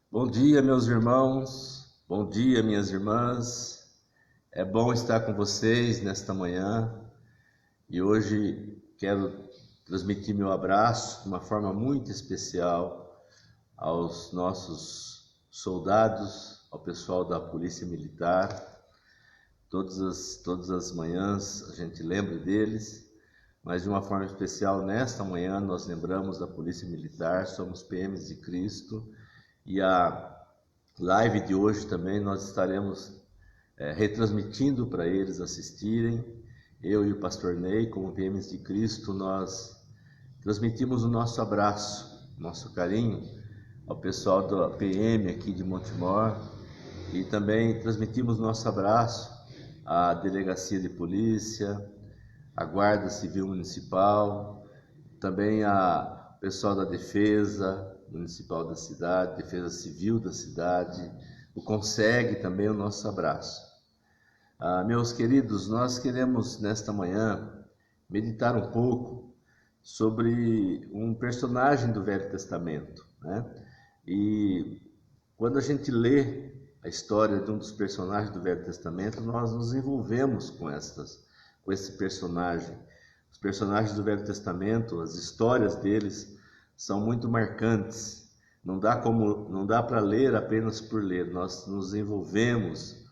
Bom dia, meus irmãos. Bom dia, minhas irmãs. É bom estar com vocês nesta manhã e hoje quero transmitir meu abraço de uma forma muito especial aos nossos soldados, ao pessoal da Polícia Militar. Todas as manhãs a gente lembra deles, mas de uma forma especial nesta manhã nós lembramos da Polícia Militar. Somos PMs de Cristo. E a live de hoje também nós estaremos retransmitindo para eles assistirem. Eu e o pastor Ney, como PMs de Cristo, nós transmitimos o nosso abraço, nosso carinho ao pessoal da PM aqui de Montemor, e também transmitimos nosso abraço à Delegacia de Polícia, à Guarda Civil Municipal, também ao pessoal da Defesa Municipal da cidade, Defesa Civil da cidade, o CONSEG também o nosso abraço. Meus queridos, nós queremos nesta manhã meditar um pouco sobre um personagem do Velho Testamento, né? E quando a gente lê a história de um dos personagens do Velho Testamento, nós nos envolvemos com esse personagem. Os personagens do Velho Testamento, as histórias deles são muito marcantes. Não dá para ler apenas por ler. Nós nos envolvemos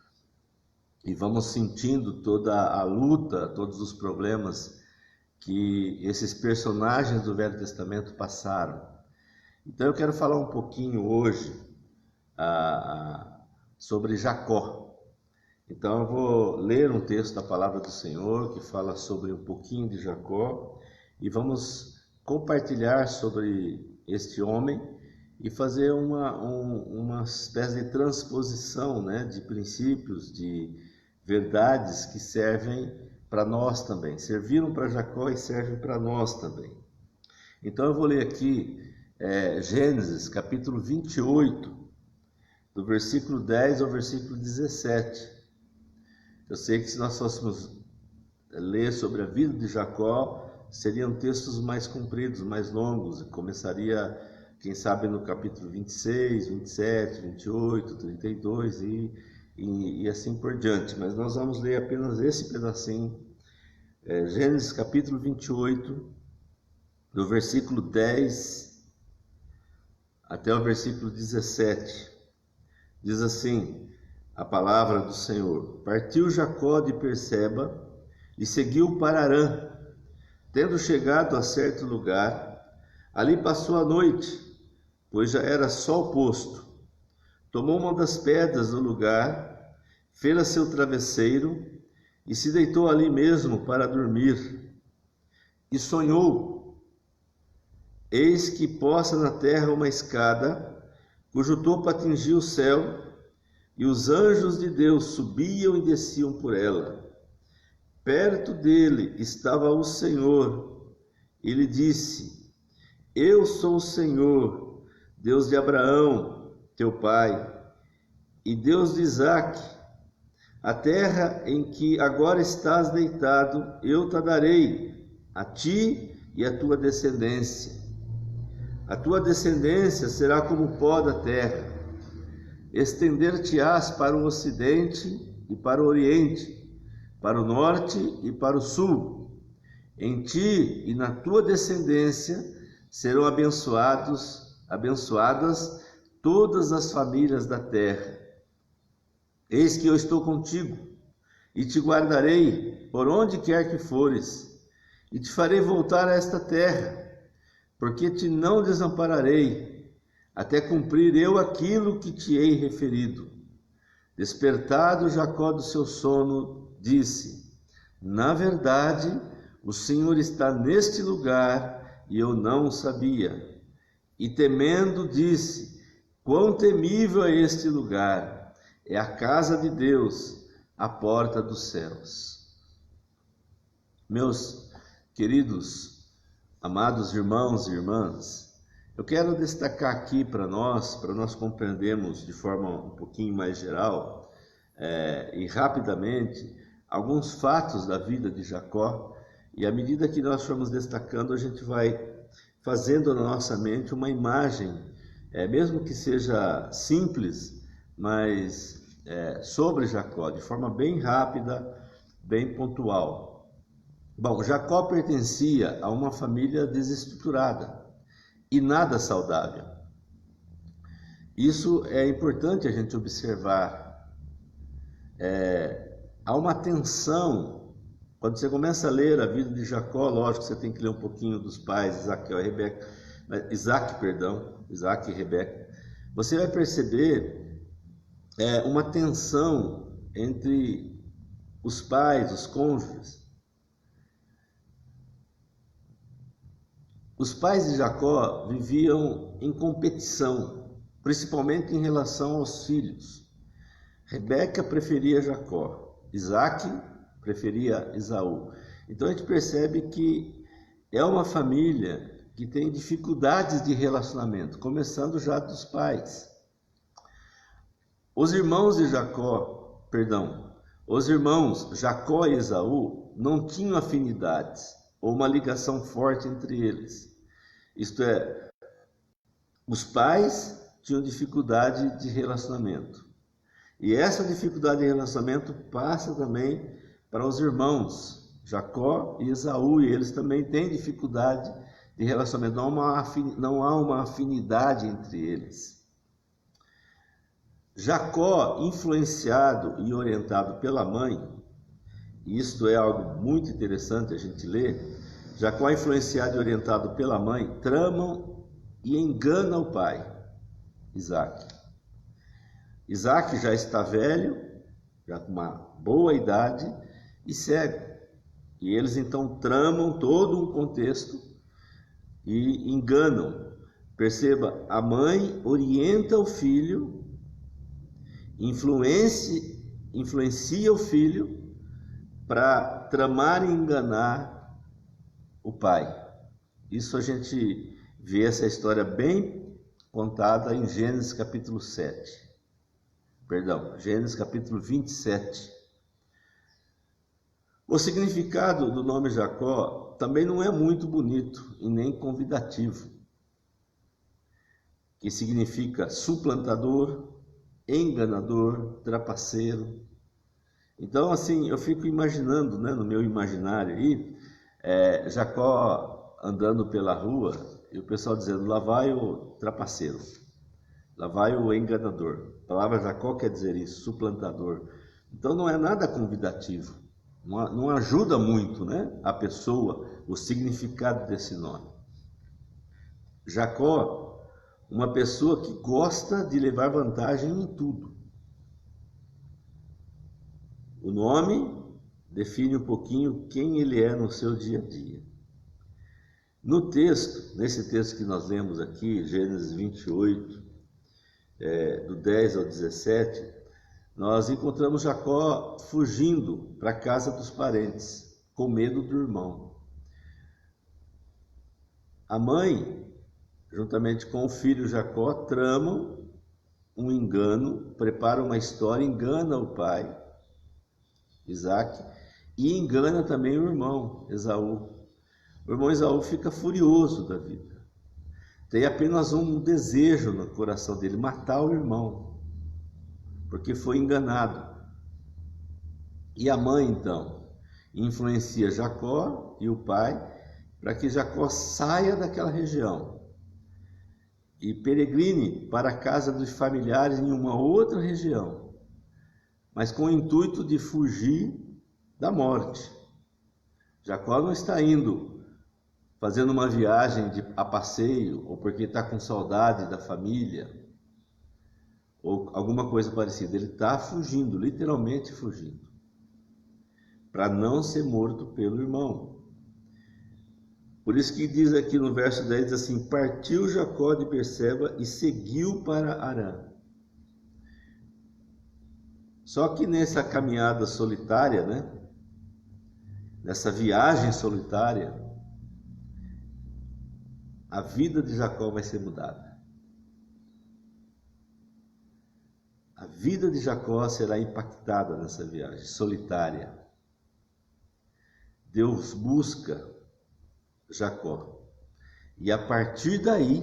e vamos sentindo toda a luta, todos os problemas que esses personagens do Velho Testamento passaram. Então eu quero falar um pouquinho hoje sobre Jacó. Então eu vou ler um texto da Palavra do Senhor que fala sobre um pouquinho de Jacó e vamos compartilhar sobre este homem e fazer uma espécie de transposição, né, de princípios, de verdades que servem para nós também. Serviram para Jacó e servem para nós também. Então eu vou ler aqui Gênesis capítulo 28, do versículo 10 ao versículo 17. Eu sei que se nós fôssemos ler sobre a vida de Jacó, seriam textos mais compridos, mais longos. Começaria, quem sabe, no capítulo 26, 27, 28, 32 e assim por diante. Mas nós vamos ler apenas esse pedacinho. Gênesis capítulo 28, do versículo 10 até o versículo 17. Diz assim a palavra do Senhor: Partiu Jacó de Berseba e seguiu para Harã. Tendo chegado a certo lugar, ali passou a noite, pois já era sol posto. Tomou uma das pedras do lugar, fê-la seu travesseiro e se deitou ali mesmo para dormir. E sonhou: eis que posta na terra uma escada, cujo topo atingia o céu, e os anjos de Deus subiam e desciam por ela. Perto dele estava o Senhor, e lhe disse: Eu sou o Senhor, Deus de Abraão, teu pai, e Deus de Isaque. A terra em que agora estás deitado, eu te darei, a ti e a tua descendência. A tua descendência será como o pó da terra. Estender-te-ás para o ocidente e para o oriente, para o norte e para o sul. Em ti e na tua descendência serão abençoadas todas as famílias da terra. Eis que eu estou contigo, e te guardarei por onde quer que fores, e te farei voltar a esta terra, porque te não desampararei, até cumprir eu aquilo que te hei referido. Despertado Jacó do seu sono, disse: Na verdade, o Senhor está neste lugar, e eu não o sabia. E temendo, disse: Quão temível é este lugar! É a casa de Deus, a porta dos céus. Meus queridos, amados irmãos e irmãs, eu quero destacar aqui para nós compreendermos de forma um pouquinho mais geral e rapidamente alguns fatos da vida de Jacó, e à medida que nós formos destacando, a gente vai fazendo na nossa mente uma imagem mesmo que seja simples, mas sobre Jacó, de forma bem rápida, bem pontual. Bom, Jacó pertencia a uma família desestruturada e nada saudável. Isso é importante a gente observar. Há uma tensão. Quando você começa a ler a vida de Jacó, lógico que você tem que ler um pouquinho dos pais, Isaac e Rebeca. Você vai perceber uma tensão entre os pais, os cônjuges. Os pais de Jacó viviam em competição, principalmente em relação aos filhos. Rebeca preferia Jacó, Isaac preferia Esaú. Então a gente percebe que é uma família que tem dificuldades de relacionamento, começando já dos pais. Os irmãos Jacó e Esaú não tinham afinidades ou uma ligação forte entre eles. Isto é, os pais tinham dificuldade de relacionamento. E essa dificuldade de relacionamento passa também para os irmãos Jacó e Esaú, e eles também têm dificuldade de relacionamento, não há uma afinidade entre eles. Jacó, influenciado e orientado pela mãe, e isto é algo muito interessante a gente ler, Jacó, influenciado e orientado pela mãe, tramam e engana o pai, Isaac. Isaac já está velho, já com uma boa idade e cego. E eles então tramam todo um contexto e enganam. Perceba, a mãe orienta o filho, influencia o filho para tramar e enganar o pai. Isso a gente vê essa história bem contada em Gênesis capítulo 27. O significado do nome Jacó também não é muito bonito e nem convidativo, que significa suplantador, enganador, trapaceiro. Então, assim, eu fico imaginando, no meu imaginário aí, Jacó andando pela rua e o pessoal dizendo: lá vai o trapaceiro, lá vai o enganador. A palavra Jacó quer dizer isso, suplantador. Então não é nada convidativo, não ajuda muito, a pessoa, o significado desse nome. Jacó, uma pessoa que gosta de levar vantagem em tudo. O nome define um pouquinho quem ele é no seu dia a dia. Nesse texto que nós lemos aqui, Gênesis 28, do 10 ao 17, nós encontramos Jacó fugindo para a casa dos parentes, com medo do irmão. A mãe, juntamente com o filho Jacó, tramam um engano, preparam uma história, engana o pai, Isaac, e engana também o irmão, Esaú. O irmão Esaú fica furioso da vida. Tem apenas um desejo no coração dele, matar o irmão, porque foi enganado. E a mãe, então, influencia Jacó e o pai para que Jacó saia daquela região e peregrine para a casa dos familiares em uma outra região, mas com o intuito de fugir da morte. Jacó não está indo fazendo uma viagem a passeio, ou porque está com saudade da família, ou alguma coisa parecida. Ele está fugindo, literalmente fugindo, para não ser morto pelo irmão. Por isso que diz aqui no verso 10, diz assim: partiu Jacó de Berseba e seguiu para Harã. Só que nessa caminhada solitária, nessa viagem solitária, a vida de Jacó vai ser mudada. A vida de Jacó será impactada nessa viagem solitária. Deus busca Jacó. E a partir daí,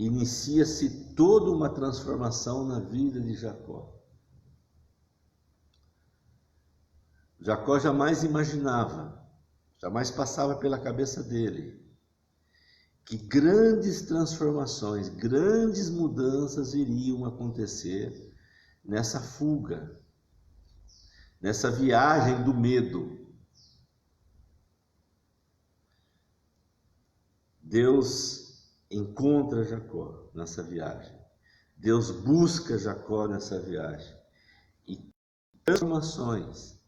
inicia-se toda uma transformação na vida de Jacó. Jacó jamais imaginava, jamais passava pela cabeça dele, que grandes transformações, grandes mudanças iriam acontecer nessa fuga, nessa viagem do medo. Deus encontra Jacó nessa viagem. Deus busca Jacó nessa viagem. E transformações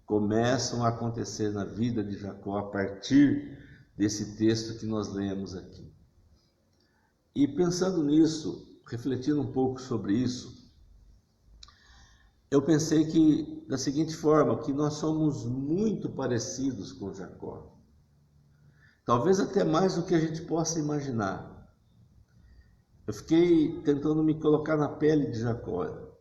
começam a acontecer na vida de Jacó a partir desse texto que nós lemos aqui. E pensando nisso, refletindo um pouco sobre isso, eu pensei que da seguinte forma, que nós somos muito parecidos com Jacó. Talvez até mais do que a gente possa imaginar. Eu fiquei tentando me colocar na pele de Jacó.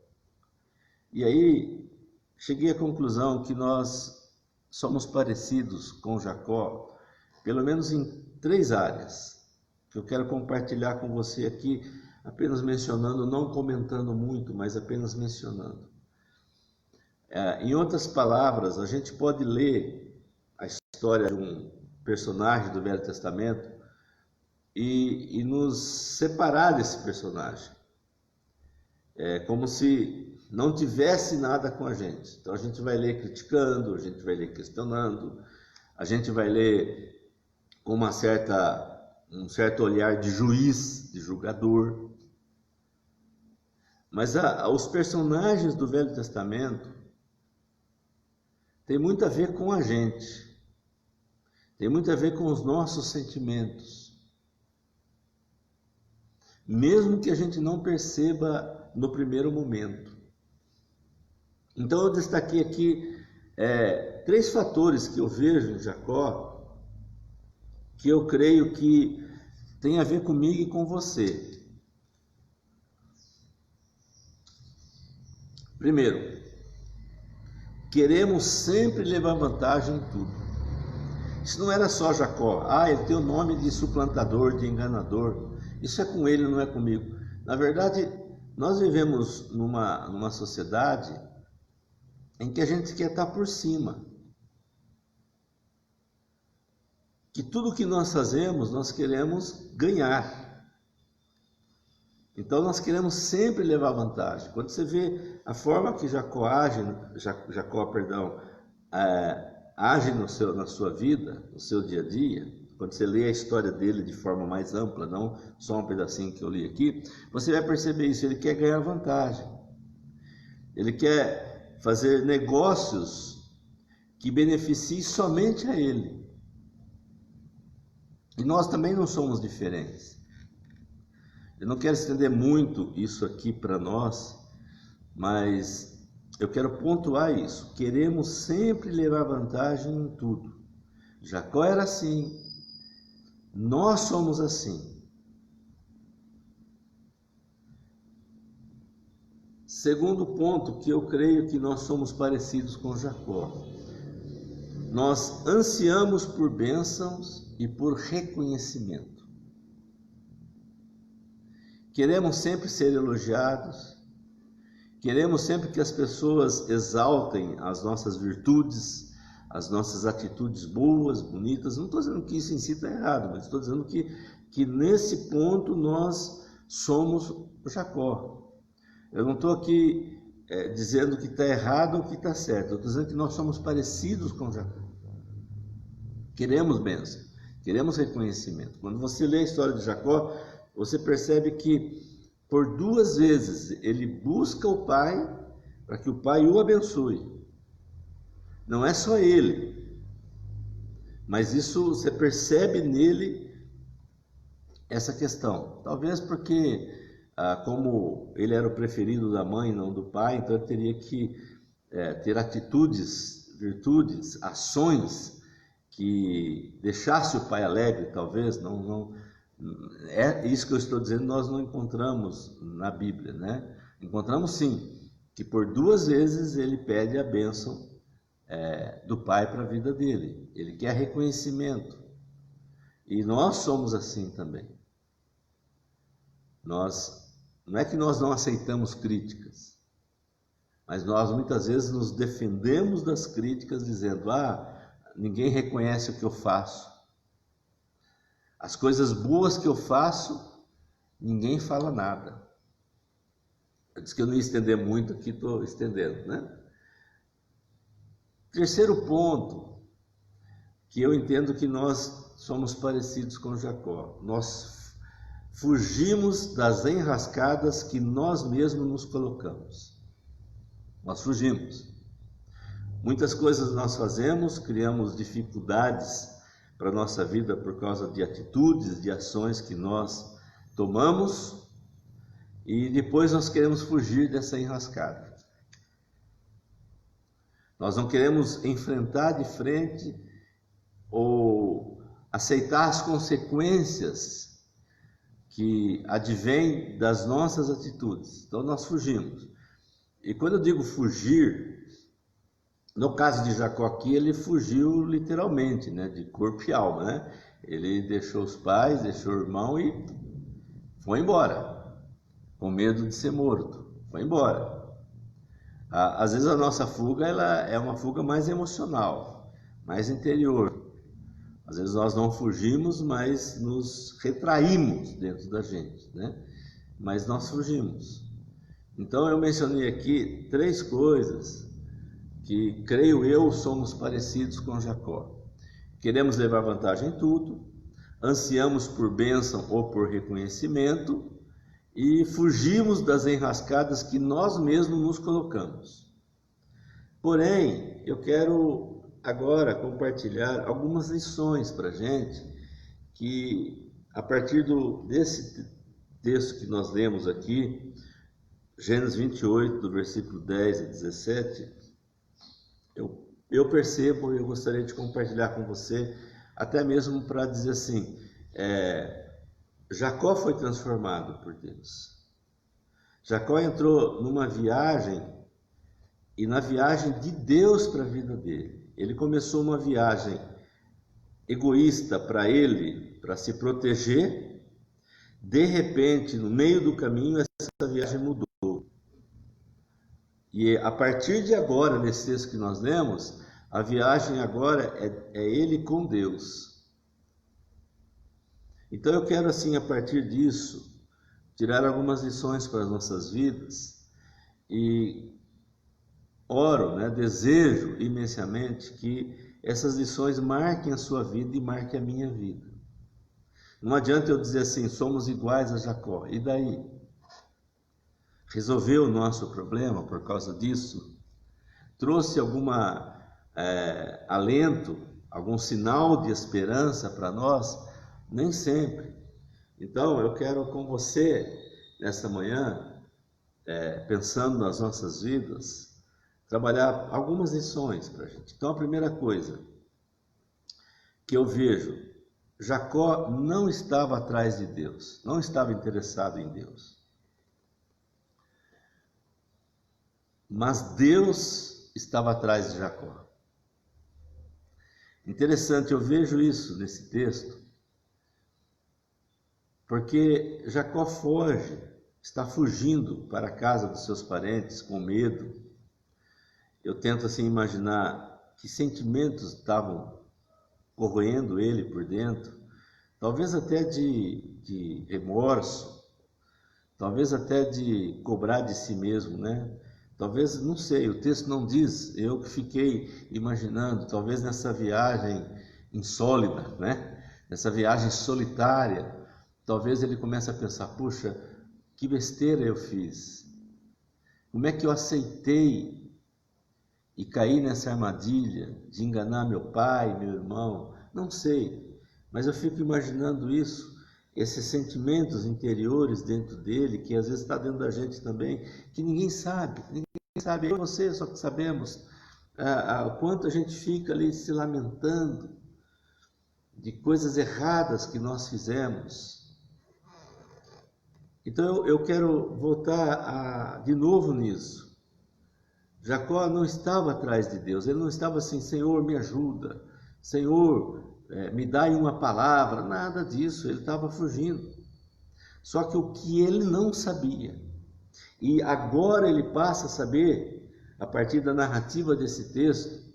E aí cheguei à conclusão que nós somos parecidos com Jacó, pelo menos em 3 áreas, que eu quero compartilhar com você aqui, apenas mencionando, não comentando muito, mas apenas mencionando. Em outras palavras, a gente pode ler a história de um personagem do Velho Testamento e nos separar desse personagem. É como se não tivesse nada com a gente. Então a gente vai ler criticando, a gente vai ler questionando, a gente vai ler com um certo olhar de juiz, de julgador. Mas os personagens do Velho Testamento têm muito a ver com a gente. Tem muito a ver com os nossos sentimentos. Mesmo que a gente não perceba no primeiro momento. Então eu destaquei aqui 3 fatores que eu vejo em Jacó, que eu creio que tem a ver comigo e com você. Primeiro, queremos sempre levar vantagem em tudo. Isso não era só Jacó. Ele tem o nome de suplantador, de enganador. Isso é com ele, não é comigo. Na verdade, nós vivemos numa sociedade em que a gente quer estar por cima. Que tudo que nós fazemos, nós queremos ganhar. Então nós queremos sempre levar vantagem. Quando você vê a forma que Jacó age na sua vida, no seu dia a dia, quando você lê a história dele de forma mais ampla, não só um pedacinho que eu li aqui, você vai perceber isso. Ele quer ganhar vantagem. Ele quer fazer negócios que beneficiem somente a ele. E nós também não somos diferentes. Eu não quero estender muito isso aqui para nós, mas eu quero pontuar isso. Queremos sempre levar vantagem em tudo. Jacó era assim. Nós somos assim. Segundo ponto que eu creio que nós somos parecidos com Jacó. Nós ansiamos por bênçãos e por reconhecimento. Queremos sempre ser elogiados. Queremos sempre que as pessoas exaltem as nossas virtudes, as nossas atitudes boas, bonitas. Não estou dizendo que isso em si está errado, mas estou dizendo que nesse ponto nós somos Jacó. Eu não estou aqui dizendo que está errado ou que está certo. Eu estou dizendo que nós somos parecidos com Jacó. Queremos bênção, queremos reconhecimento. Quando você lê a história de Jacó, você percebe que por 2 vezes ele busca o pai para que o pai o abençoe. Não é só ele, mas isso você percebe nele essa questão. Talvez porque, como ele era o preferido da mãe, não do pai, então ele teria que ter atitudes, virtudes, ações que deixasse o pai alegre, talvez. Não é isso que eu estou dizendo, nós não encontramos na Bíblia, né? Encontramos sim, que por 2 vezes ele pede a bênção do pai para a vida dele. Ele quer reconhecimento. E nós somos assim também. Não é que nós não aceitamos críticas, mas nós muitas vezes nos defendemos das críticas dizendo: ninguém reconhece o que eu faço. As coisas boas que eu faço, ninguém fala nada. Eu disse que eu não ia estender muito aqui, estou estendendo, né? Terceiro ponto, que eu entendo que nós somos parecidos com Jacó. Nós fugimos das enrascadas que nós mesmos nos colocamos. Nós fugimos. Muitas coisas nós fazemos, criamos dificuldades para a nossa vida por causa de atitudes, de ações que nós tomamos, e depois nós queremos fugir dessa enrascada. Nós não queremos enfrentar de frente ou aceitar as consequências que advêm das nossas atitudes. Então nós fugimos. E quando eu digo fugir, no caso de Jacó aqui, ele fugiu literalmente, né, de corpo e alma, né? Ele deixou os pais, deixou o irmão e foi embora, com medo de ser morto. Foi embora. Às vezes a nossa fuga, ela é uma fuga mais emocional, mais interior. Às vezes nós não fugimos, mas nos retraímos dentro da gente, né? Mas nós fugimos. Então eu mencionei aqui 3 coisas que, creio eu, somos parecidos com Jacó. Queremos levar vantagem em tudo, ansiamos por bênção ou por reconhecimento e fugimos das enrascadas que nós mesmos nos colocamos. Porém, eu quero agora compartilhar algumas lições para a gente, que a partir desse texto que nós lemos aqui, Gênesis 28, do versículo 10 a 17, eu percebo e eu gostaria de compartilhar com você, até mesmo para dizer assim, Jacó foi transformado por Deus. Jacó entrou numa viagem, e na viagem de Deus para a vida dele. Ele começou uma viagem egoísta para ele, para se proteger. De repente, no meio do caminho, essa viagem mudou. E a partir de agora, nesse texto que nós lemos, a viagem agora é ele com Deus. Então eu quero, assim, a partir disso, tirar algumas lições para as nossas vidas e oro, né, desejo imensamente que essas lições marquem a sua vida e marquem a minha vida. Não adianta eu dizer assim, somos iguais a Jacó, e daí? Resolveu o nosso problema por causa disso? Trouxe alguma alento, algum sinal de esperança para nós? Nem sempre. Então eu quero com você, nesta manhã, pensando nas nossas vidas, trabalhar algumas lições para a gente. Então a primeira coisa que eu vejo, Jacó não estava atrás de Deus, não estava interessado em Deus. Mas Deus estava atrás de Jacó. Interessante, eu vejo isso nesse texto, porque Jacó foge, está fugindo para a casa dos seus parentes com medo. Eu tento assim imaginar que sentimentos estavam corroendo ele por dentro, talvez até de remorso, talvez até de cobrar de si mesmo, né? Talvez, não sei, o texto não diz, eu que fiquei imaginando, talvez nessa viagem insólita, né? Nessa viagem solitária, talvez ele comece a pensar, puxa, que besteira eu fiz, como é que eu aceitei e caí nessa armadilha de enganar meu pai, meu irmão, não sei, mas eu fico imaginando isso, esses sentimentos interiores dentro dele, que às vezes está dentro da gente também, que ninguém sabe, eu e você só que sabemos o quanto a gente fica ali se lamentando de coisas erradas que nós fizemos. Então eu quero voltar de novo nisso. Jacó não estava atrás de Deus, ele não estava assim, Senhor, me ajuda, Senhor, me dá aí uma palavra, nada disso, ele estava fugindo. Só que o que ele não sabia, e agora ele passa a saber, a partir da narrativa desse texto,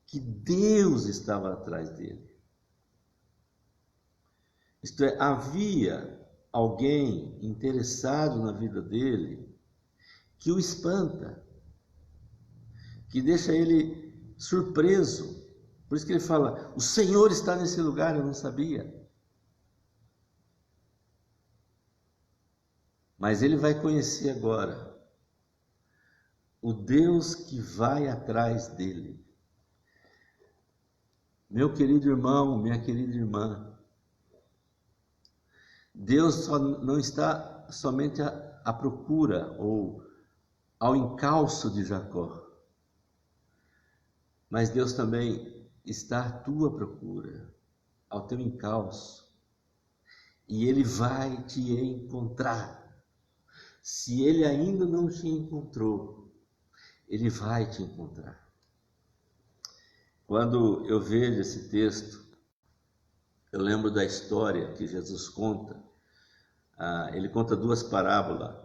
que Deus estava atrás dele. Isto é, havia alguém interessado na vida dele que o espanta, que deixa ele surpreso. Por isso que ele fala: o Senhor está nesse lugar, eu não sabia. Mas ele vai conhecer agora o Deus que vai atrás dele. Meu querido irmão, minha querida irmã, Deus só não está somente à procura ou ao encalço de Jacó, mas Deus também está à tua procura, ao teu encalço, e Ele vai te encontrar. Se Ele ainda não te encontrou, Ele vai te encontrar. Quando eu vejo esse texto, eu lembro da história que Jesus conta. Ele conta duas parábolas,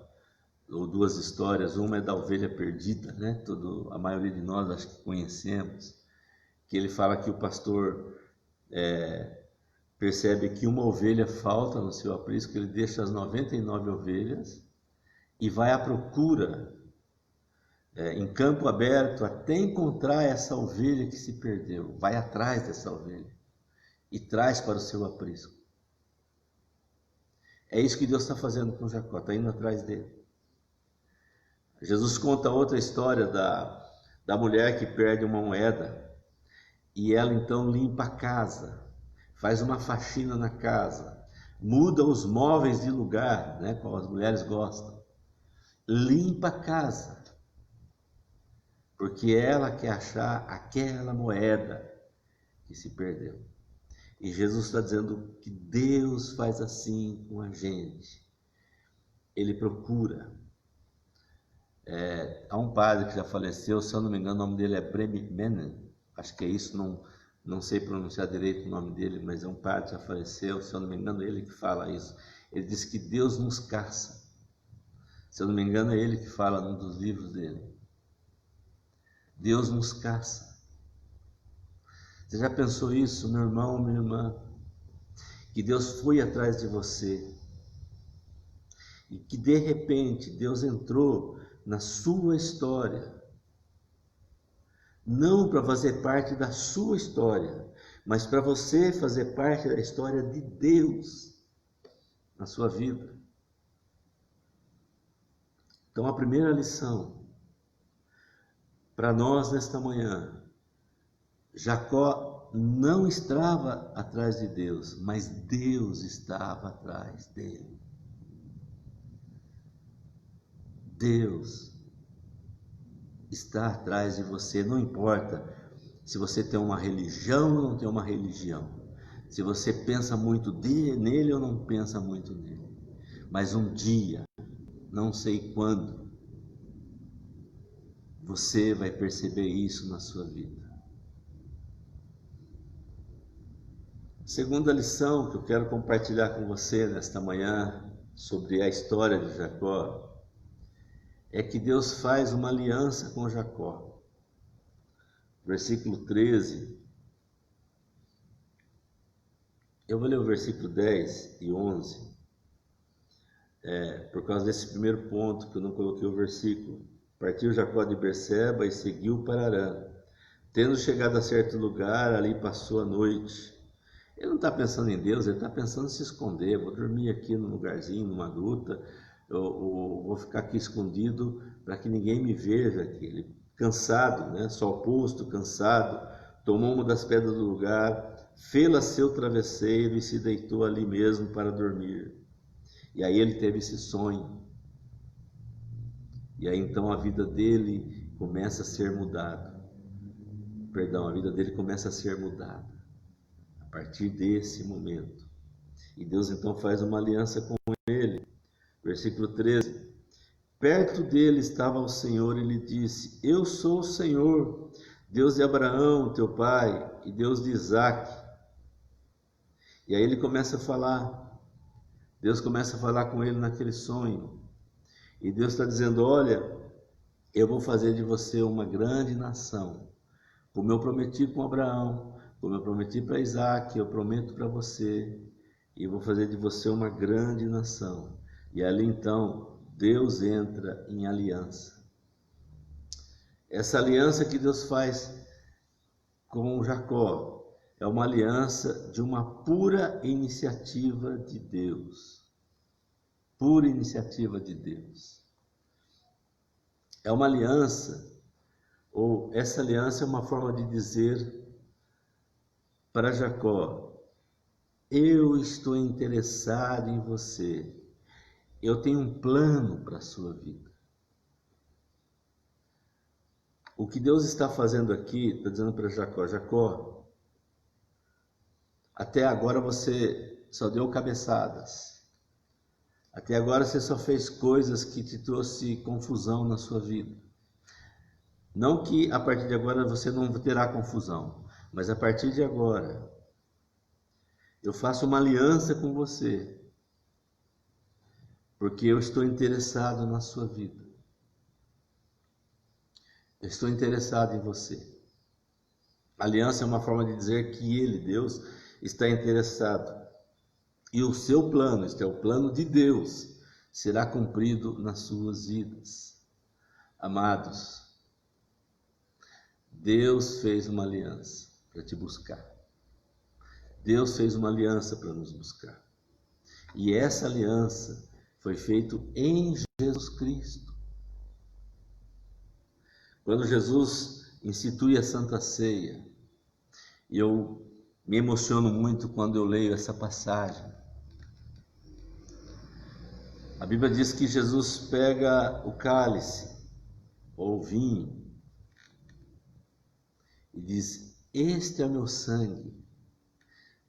ou duas histórias. Uma é da ovelha perdida, né? A maioria de nós acho que conhecemos, que ele fala que o pastor percebe que uma ovelha falta no seu aprisco, ele deixa as 99 ovelhas e vai à procura em campo aberto até encontrar essa ovelha que se perdeu. Vai atrás dessa ovelha e traz para o seu aprisco. É isso que Deus está fazendo com Jacó, está indo atrás dele. Jesus conta outra história da mulher que perde uma moeda, e ela então limpa a casa, faz uma faxina na casa, muda os móveis de lugar, né, como as mulheres gostam, limpa a casa, porque ela quer achar aquela moeda que se perdeu. E Jesus está dizendo que Deus faz assim com a gente. Ele procura. Há um padre que já faleceu, se eu não me engano, o nome dele é Bremi Menen, acho que é isso, não sei pronunciar direito o nome dele, mas é um padre que já faleceu, se eu não me engano, é ele que fala isso. Ele diz que Deus nos caça. Se eu não me engano, é ele que fala num dos livros dele. Deus nos caça. Você já pensou isso, meu irmão, minha irmã? Que Deus foi atrás de você e que de repente Deus entrou na sua história, não para fazer parte da sua história, mas para você fazer parte da história de Deus na sua vida. Então, a primeira lição para nós nesta manhã: Jacó não estava atrás de Deus, mas Deus estava atrás dele. Deus está atrás de você, não importa se você tem uma religião ou não tem uma religião, se você pensa muito nele ou não pensa muito nele, mas um dia, não sei quando, você vai perceber isso na sua vida. Segunda lição que eu quero compartilhar com você nesta manhã sobre a história de Jacó é que Deus faz uma aliança com Jacó. Versículo 13. Eu vou ler o versículo 10 e 11. Por causa desse primeiro ponto que eu não coloquei o versículo. Partiu Jacó de Berseba e seguiu para Harã. Tendo chegado a certo lugar, ali passou a noite. Ele não está pensando em Deus, ele está pensando em se esconder. Vou dormir aqui num lugarzinho, numa gruta, eu vou ficar aqui escondido para que ninguém me veja aqui. Ele, cansado, né? Sol posto, cansado, tomou uma das pedras do lugar, fê-la seu travesseiro e se deitou ali mesmo para dormir. E aí ele teve esse sonho. E aí então a vida dele começa a ser mudada. A vida dele começa a ser mudada a partir desse momento. E Deus então faz uma aliança com ele. Versículo 13. Perto dele estava o Senhor e lhe disse: Eu sou o Senhor, Deus de Abraão, teu pai, e Deus de Isaque. E aí ele começa a falar Deus começa a falar com ele naquele sonho. E Deus está dizendo: olha, eu vou fazer de você uma grande nação. Como eu prometi com Abraão, como eu prometi para Isaac, eu prometo para você. E vou fazer de você uma grande nação. E ali então, Deus entra em aliança. Essa aliança que Deus faz com Jacó é uma aliança de uma pura iniciativa de Deus. Pura iniciativa de Deus. É uma aliança, ou essa aliança é uma forma de dizer para Jacó: eu estou interessado em você. Eu tenho um plano para a sua vida. O que Deus está fazendo aqui, está dizendo para Jacó: Jacó, até agora você só deu cabeçadas. Até agora você só fez coisas que te trouxe confusão na sua vida. Não que a partir de agora você não terá confusão, mas a partir de agora eu faço uma aliança com você, porque eu estou interessado na sua vida. Eu estou interessado em você. Aliança é uma forma de dizer que Ele, Deus, está interessado. E o seu plano, este é o plano de Deus, será cumprido nas suas vidas. Amados, Deus fez uma aliança para te buscar. Deus fez uma aliança para nos buscar. E essa aliança foi feita em Jesus Cristo. Quando Jesus institui a Santa Ceia, e eu me emociono muito quando eu leio essa passagem. A Bíblia diz que Jesus pega o cálice, ou vinho, e diz: este é o meu sangue,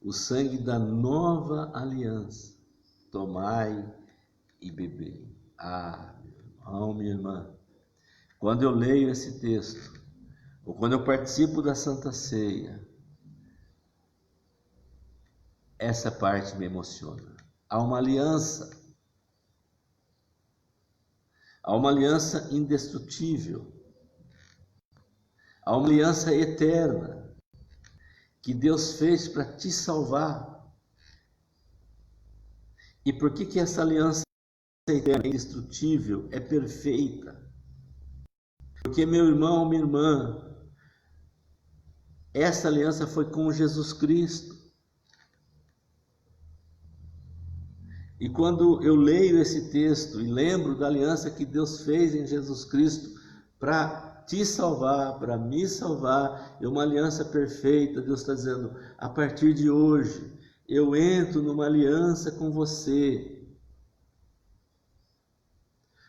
o sangue da nova aliança, tomai e bebei. Ah, meu irmão, minha irmã, quando eu leio esse texto, ou quando eu participo da Santa Ceia, essa parte me emociona. Há uma aliança indestrutível, há uma aliança eterna que Deus fez para te salvar. E por que essa aliança eterna, indestrutível, é perfeita? Porque, meu irmão, minha irmã, essa aliança foi com Jesus Cristo. E quando eu leio esse texto e lembro da aliança que Deus fez em Jesus Cristo para te salvar, para me salvar, é uma aliança perfeita. Deus está dizendo: a partir de hoje, eu entro numa aliança com você.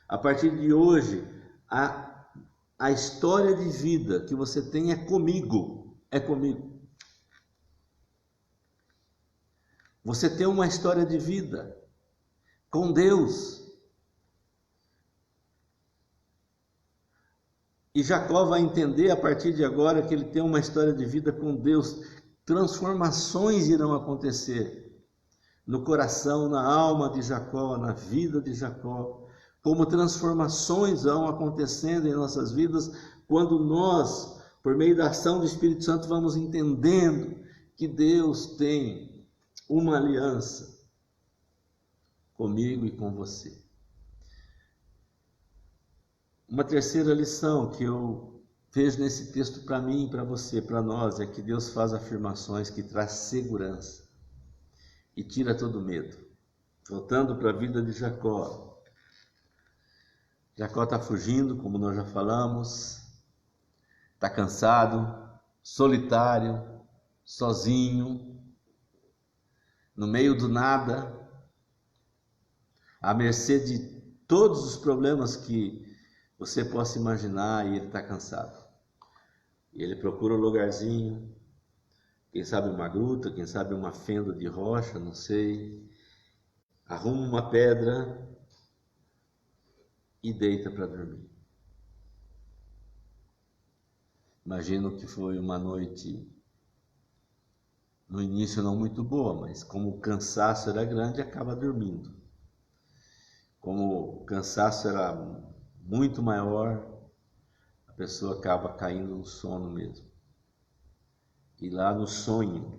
A partir de hoje, a história de vida que você tem é comigo, é comigo. Você tem uma história de vida com Deus. E Jacó vai entender a partir de agora que ele tem uma história de vida com Deus. Transformações irão acontecer no coração, na alma de Jacó, na vida de Jacó. Como transformações vão acontecendo em nossas vidas quando nós, por meio da ação do Espírito Santo, vamos entendendo que Deus tem uma aliança comigo e com você. Uma terceira lição que eu vejo nesse texto para mim, para você, para nós, é que Deus faz afirmações que traz segurança e tira todo medo. Voltando para a vida de Jacó. Jacó está fugindo, como nós já falamos, está cansado, solitário, sozinho, no meio do nada, à mercê de todos os problemas que você possa imaginar, e ele está cansado. E ele procura um lugarzinho, quem sabe uma gruta, quem sabe uma fenda de rocha, não sei. Arruma uma pedra e deita para dormir. Imagino que foi uma noite no início não muito boa, mas como o cansaço era grande, acaba dormindo. Como o cansaço era muito maior, a pessoa acaba caindo no sono mesmo. E lá no sonho,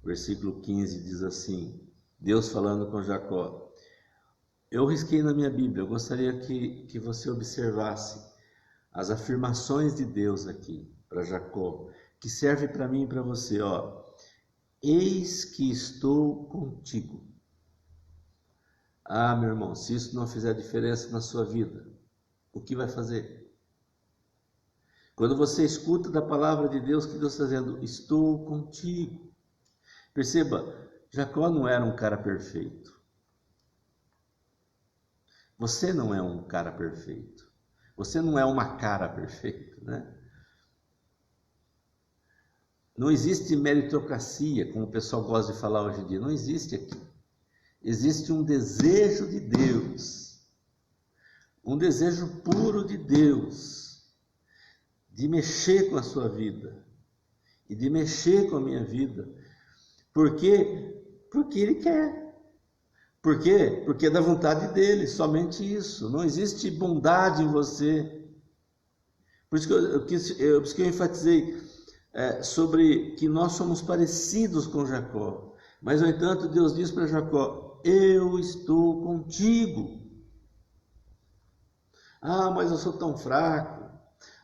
versículo 15 diz assim, Deus falando com Jacó, eu risquei na minha Bíblia, eu gostaria que você observasse as afirmações de Deus aqui para Jacó, que serve para mim e para você, ó. Eis que estou contigo. Ah, meu irmão, se isso não fizer diferença na sua vida, o que vai fazer? Quando você escuta da palavra de Deus, que Deus está dizendo, estou contigo. Perceba, Jacó não era um cara perfeito. Você não é um cara perfeito. Você não é uma cara perfeita, né? Não existe meritocracia, como o pessoal gosta de falar hoje em dia. Não existe aqui. Existe um desejo de Deus. Um desejo puro de Deus. De mexer com a sua vida. E de mexer com a minha vida. Por quê? Porque Ele quer. Por quê? Porque é da vontade dEle, somente isso. Não existe bondade em você. Por isso que eu enfatizei sobre que nós somos parecidos com Jacó. Mas, no entanto, Deus diz para Jacó, eu estou contigo. Ah, mas eu sou tão fraco.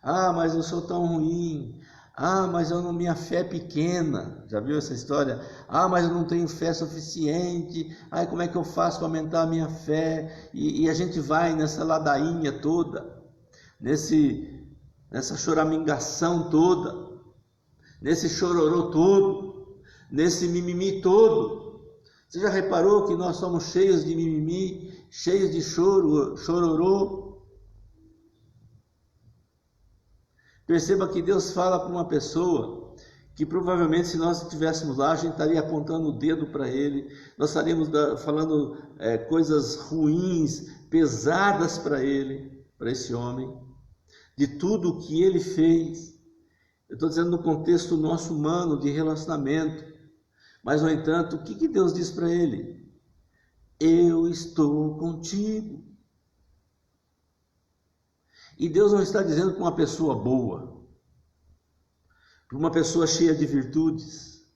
Ah, mas eu sou tão ruim. Ah, mas minha fé é pequena. Já viu essa história? Ah, mas eu não tenho fé suficiente. Ai, como é que eu faço para aumentar a minha fé? E a gente vai nessa ladainha toda, nessa choramingação toda, nesse chororô todo, nesse mimimi todo. Você já reparou que nós somos cheios de mimimi, cheios de chororô? Perceba que Deus fala para uma pessoa que provavelmente se nós estivéssemos lá, a gente estaria apontando o dedo para ele, nós estaríamos falando coisas ruins, pesadas para ele, para esse homem, de tudo o que ele fez. Eu estou dizendo no contexto nosso humano, de relacionamento. Mas, no entanto, o que Deus diz para ele? Eu estou contigo. E Deus não está dizendo para uma pessoa boa, para uma pessoa cheia de virtudes,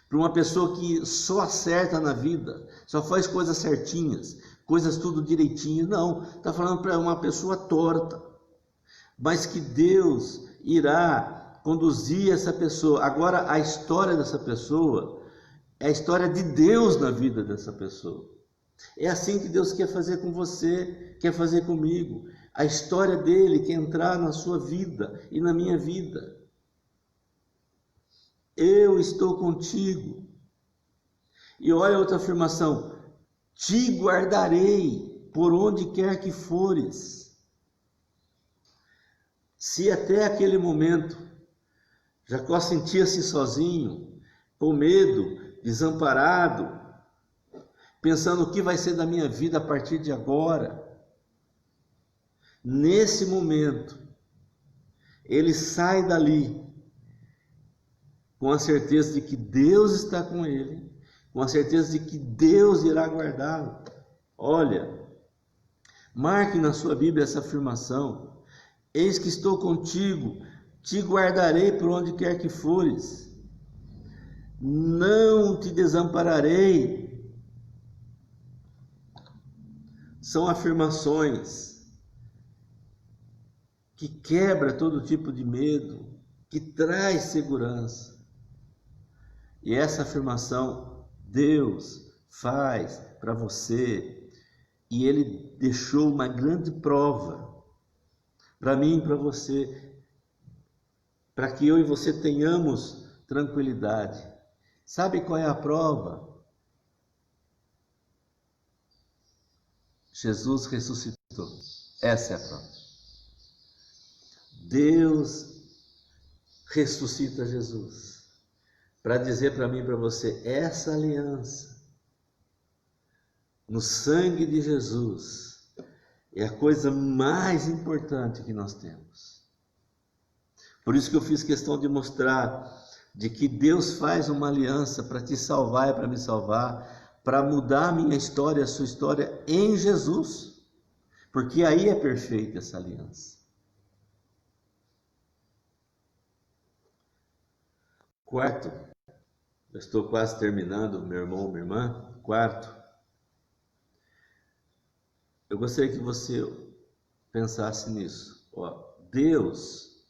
para uma pessoa que só acerta na vida, só faz coisas certinhas, coisas tudo direitinho. Não, está falando para uma pessoa torta, mas que Deus irá conduzir essa pessoa. Agora, a história dessa pessoa é a história de Deus na vida dessa pessoa. É assim que Deus quer fazer com você, quer fazer comigo. A história dele quer entrar na sua vida e na minha vida. Eu estou contigo. E olha outra afirmação. Te guardarei por onde quer que fores. Se até aquele momento Jacó sentia-se sozinho, com medo, desamparado, pensando o que vai ser da minha vida a partir de agora. Nesse momento, ele sai dali com a certeza de que Deus está com ele, com a certeza de que Deus irá guardá-lo. Olha, marque na sua Bíblia essa afirmação. Eis que estou contigo, te guardarei por onde quer que fores. Não te desampararei. São afirmações que quebra todo tipo de medo, que traz segurança. E essa afirmação Deus faz para você, e Ele deixou uma grande prova para mim e para você, para que eu e você tenhamos tranquilidade. Sabe qual é a prova? Jesus ressuscitou. Essa é a prova. Deus ressuscita Jesus para dizer para mim e para você, essa aliança no sangue de Jesus é a coisa mais importante que nós temos. Por isso que eu fiz questão de mostrar de que Deus faz uma aliança para te salvar e para me salvar, para mudar a minha história, a sua história em Jesus, porque aí é perfeita essa aliança. Quarto, eu estou quase terminando, meu irmão, minha irmã. Quarto, eu gostaria que você pensasse nisso. Ó, Deus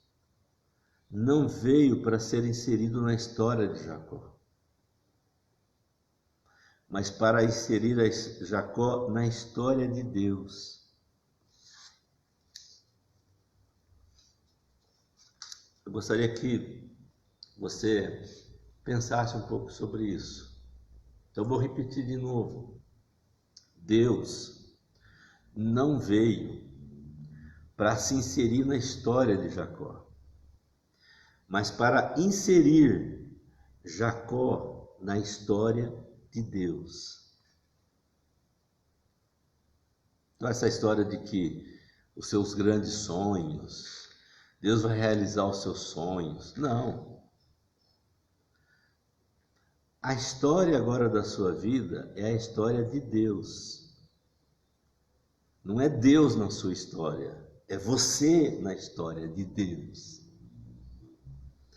não veio para ser inserido na história de Jacó, mas para inserir Jacó na história de Deus. Eu gostaria que você pensasse um pouco sobre isso. Então, eu vou repetir de novo. Deus não veio para se inserir na história de Jacó, mas para inserir Jacó na história de Deus. Então, essa história de que os seus grandes sonhos, Deus vai realizar os seus sonhos. Não. A história agora da sua vida é a história de Deus. Não é Deus na sua história, é você na história de Deus.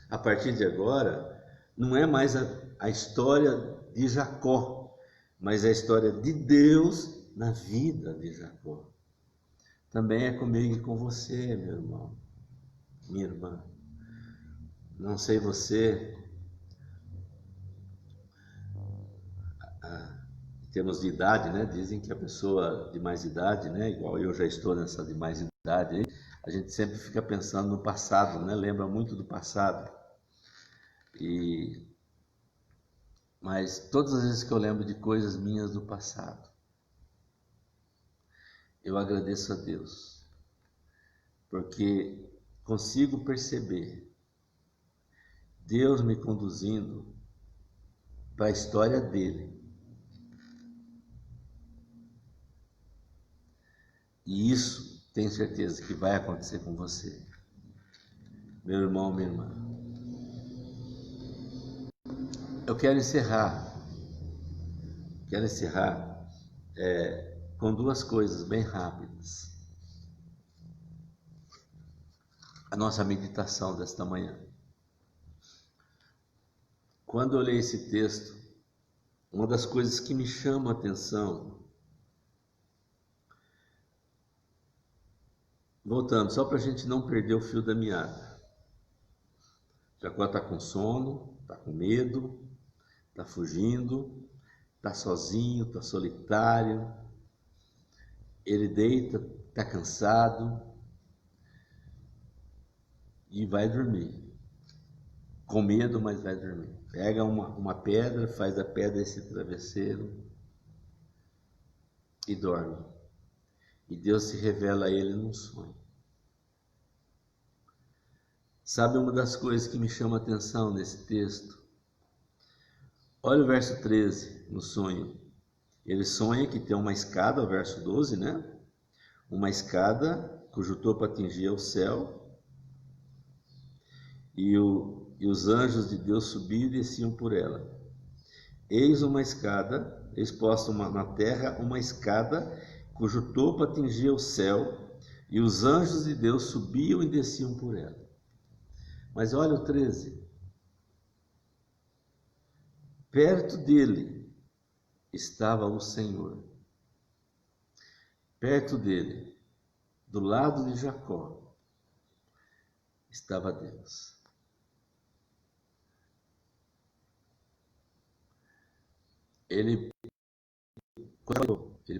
A partir de agora, não é mais a história de Jacó, mas a história de Deus na vida de Jacó. Também é comigo e com você, meu irmão, minha irmã. Não sei você, em termos de idade, né? Dizem que a pessoa de mais idade, né? Igual eu já estou nessa de mais idade, a gente sempre fica pensando no passado, né? Lembra muito do passado. Mas todas as vezes que eu lembro de coisas minhas do passado, eu agradeço a Deus, porque consigo perceber Deus me conduzindo para a história dele. E isso tenho certeza que vai acontecer com você, meu irmão, minha irmã. Eu quero encerrar com duas coisas bem rápidas. A nossa meditação desta manhã. Quando eu leio esse texto, uma das coisas que me chama a atenção, voltando, só para a gente não perder o fio da meada. Jacó está com sono, está com medo, está fugindo, está sozinho, está solitário, ele deita, está cansado e vai dormir. Com medo, mas vai dormir. Pega uma pedra, faz da pedra esse travesseiro e dorme. E Deus se revela a ele num sonho. Sabe uma das coisas que me chama a atenção nesse texto? Olha o verso 13, no sonho. Ele sonha que tem uma escada, o verso 12, né? Uma escada cujo topo atingia o céu, e os anjos de Deus subiam e desciam por ela. Eis uma escada, exposta na terra, uma escada cujo topo atingia o céu, e os anjos de Deus subiam e desciam por ela. Mas olha o 13. Perto dele estava o Senhor. Perto dele, do lado de Jacó, estava Deus. Ele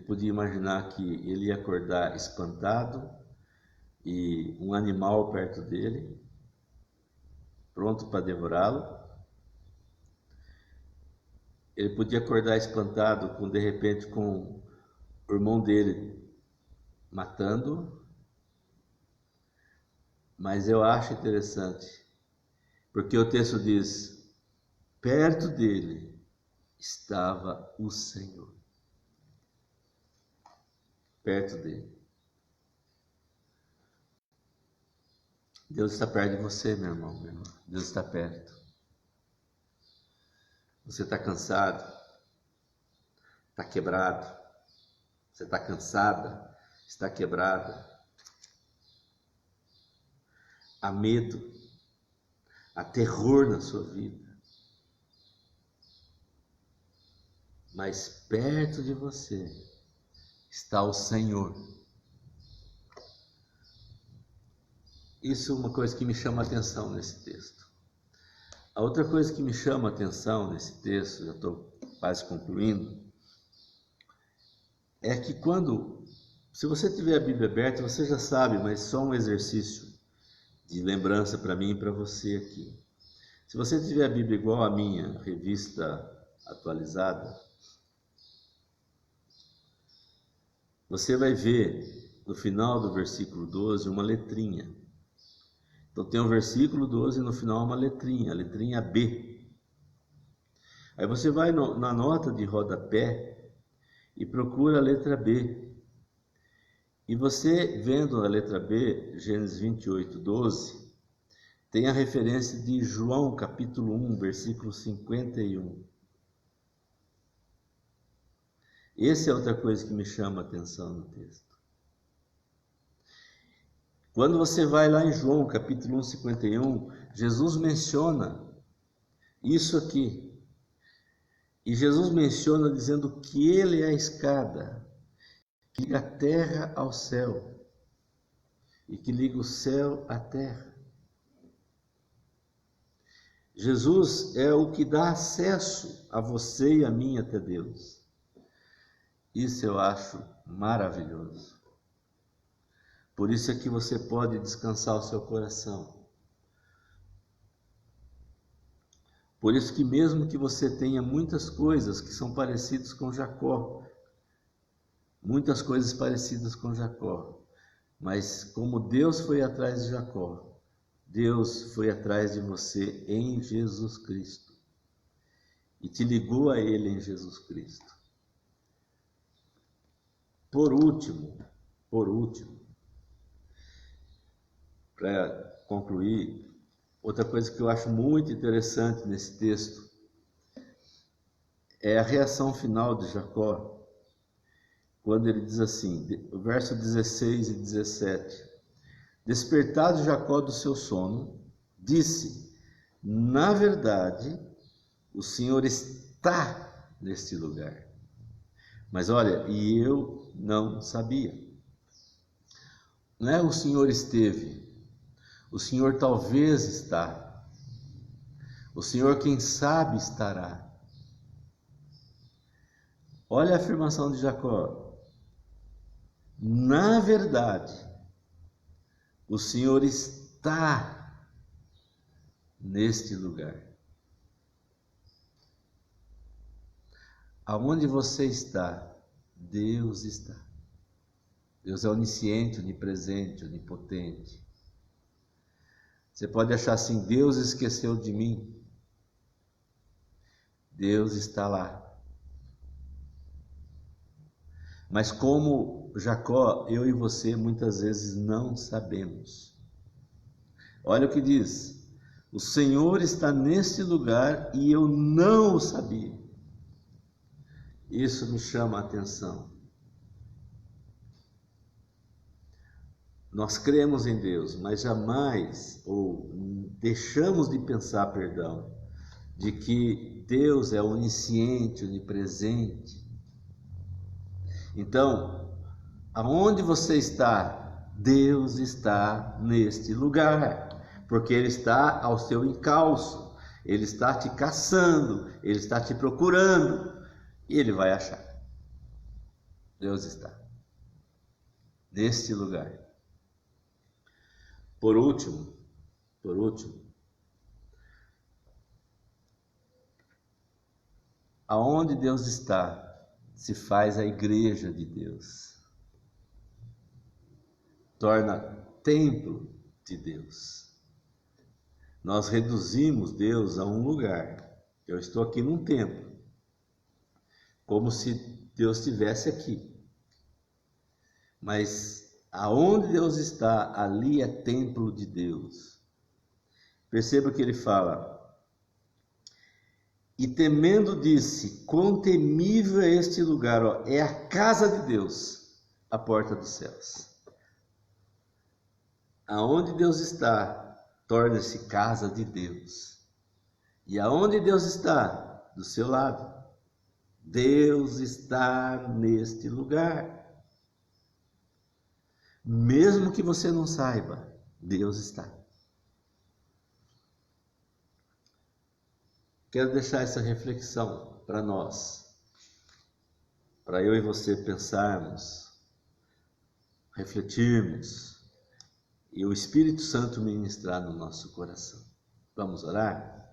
podia imaginar que ele ia acordar espantado e um animal perto dele, pronto para devorá-lo. Ele podia acordar espantado de repente com o irmão dele matando. Mas eu acho interessante, porque o texto diz: perto dele estava o Senhor. Perto dele. Deus está perto de você, meu irmão, minha irmã. Deus está perto. Você está cansado? Está quebrado? Você está cansada? Está quebrada? Há medo, há terror na sua vida. Mas perto de você está o Senhor. Isso é uma coisa que me chama a atenção nesse texto. A outra coisa que me chama a atenção nesse texto, já estou quase concluindo, é que se você tiver a Bíblia aberta, você já sabe, mas só um exercício de lembrança para mim e para você aqui. Se você tiver a Bíblia igual a minha, revista atualizada, você vai ver no final do versículo 12 uma letrinha. Então tem o versículo 12 e no final uma letrinha, a letrinha B. Aí você vai na nota de rodapé e procura a letra B. E você, vendo a letra B, Gênesis 28, 12, tem a referência de João capítulo 1, versículo 51. Essa é outra coisa que me chama a atenção no texto. Quando você vai lá em João capítulo 1, 51, Jesus menciona isso aqui. E Jesus menciona dizendo que ele é a escada que liga a terra ao céu e que liga o céu à terra. Jesus é o que dá acesso a você e a mim até Deus. Isso eu acho maravilhoso. Por isso é que você pode descansar o seu coração. Por isso que mesmo que você tenha muitas coisas que são parecidas com Jacó, muitas coisas parecidas com Jacó, mas como Deus foi atrás de Jacó, Deus foi atrás de você em Jesus Cristo e te ligou a Ele em Jesus Cristo. Por último, para concluir, outra coisa que eu acho muito interessante nesse texto é a reação final de Jacó, quando ele diz assim, o verso 16 e 17: Despertado Jacó do seu sono, disse: na verdade, o Senhor está neste lugar. Mas olha, e eu não sabia. Não é o Senhor esteve, o Senhor talvez está, o Senhor quem sabe estará. Olha a afirmação de Jacó. Na verdade, o Senhor está neste lugar. Aonde você está, Deus está. Deus é onisciente, onipresente, onipotente. Você pode achar assim, Deus esqueceu de mim. Deus está lá. Mas como Jacó, eu e você muitas vezes não sabemos. Olha o que diz: o Senhor está neste lugar e eu não o sabia. Isso me chama a atenção. Nós cremos em Deus, mas jamais, ou deixamos de pensar, de que Deus é onisciente, onipresente. Então, aonde você está, Deus está neste lugar, porque Ele está ao seu encalço, Ele está te caçando, Ele está te procurando, e Ele vai achar. Deus está neste lugar. Por último, aonde Deus está, se faz a igreja de Deus, torna templo de Deus. Nós reduzimos Deus a um lugar. Eu estou aqui num templo, como se Deus estivesse aqui. Mas aonde Deus está, ali é templo de Deus. Perceba que ele fala: E temendo disse: quão temível é este lugar, ó, é a casa de Deus, a porta dos céus. Aonde Deus está, torna-se casa de Deus. E aonde Deus está? Do seu lado. Deus está neste lugar. Mesmo que você não saiba, Deus está. Quero deixar essa reflexão para nós, para eu e você pensarmos, refletirmos e o Espírito Santo ministrar no nosso coração. Vamos orar?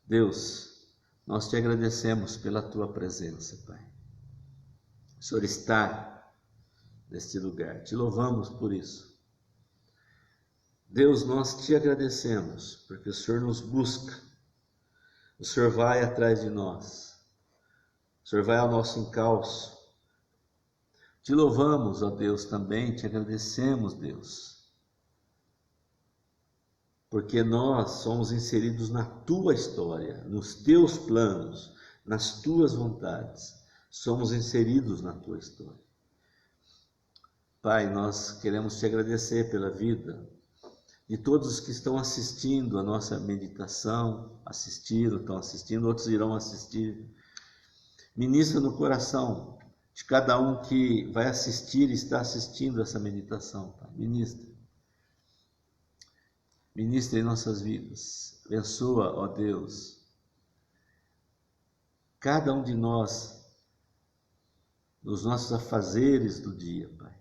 Deus, nós te agradecemos pela tua presença, Pai. O Senhor está neste lugar, te louvamos por isso. Deus, nós te agradecemos porque o Senhor nos busca. O Senhor vai atrás de nós, o Senhor vai ao nosso encalço. Te louvamos, ó Deus, também, te agradecemos, Deus, porque nós somos inseridos na tua história, nos teus planos, nas tuas vontades, somos inseridos na tua história. Pai, nós queremos te agradecer pela vida de todos os que estão assistindo a nossa meditação, estão assistindo, outros irão assistir. Ministra no coração de cada um que vai assistir e está assistindo essa meditação, Pai. Ministra em nossas vidas. Abençoa, ó Deus, cada um de nós nos nossos afazeres do dia, Pai.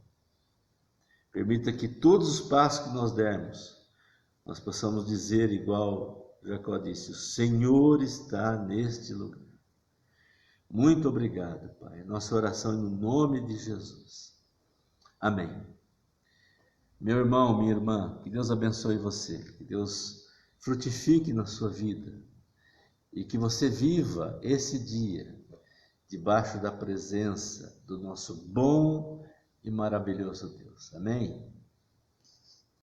Permita que todos os passos que nós dermos, nós possamos dizer igual Jacó disse: o Senhor está neste lugar. Muito obrigado, Pai. Nossa oração é no nome de Jesus. Amém. Meu irmão, minha irmã, que Deus abençoe você, que Deus frutifique na sua vida e que você viva esse dia debaixo da presença do nosso bom e maravilhoso Deus. Amém?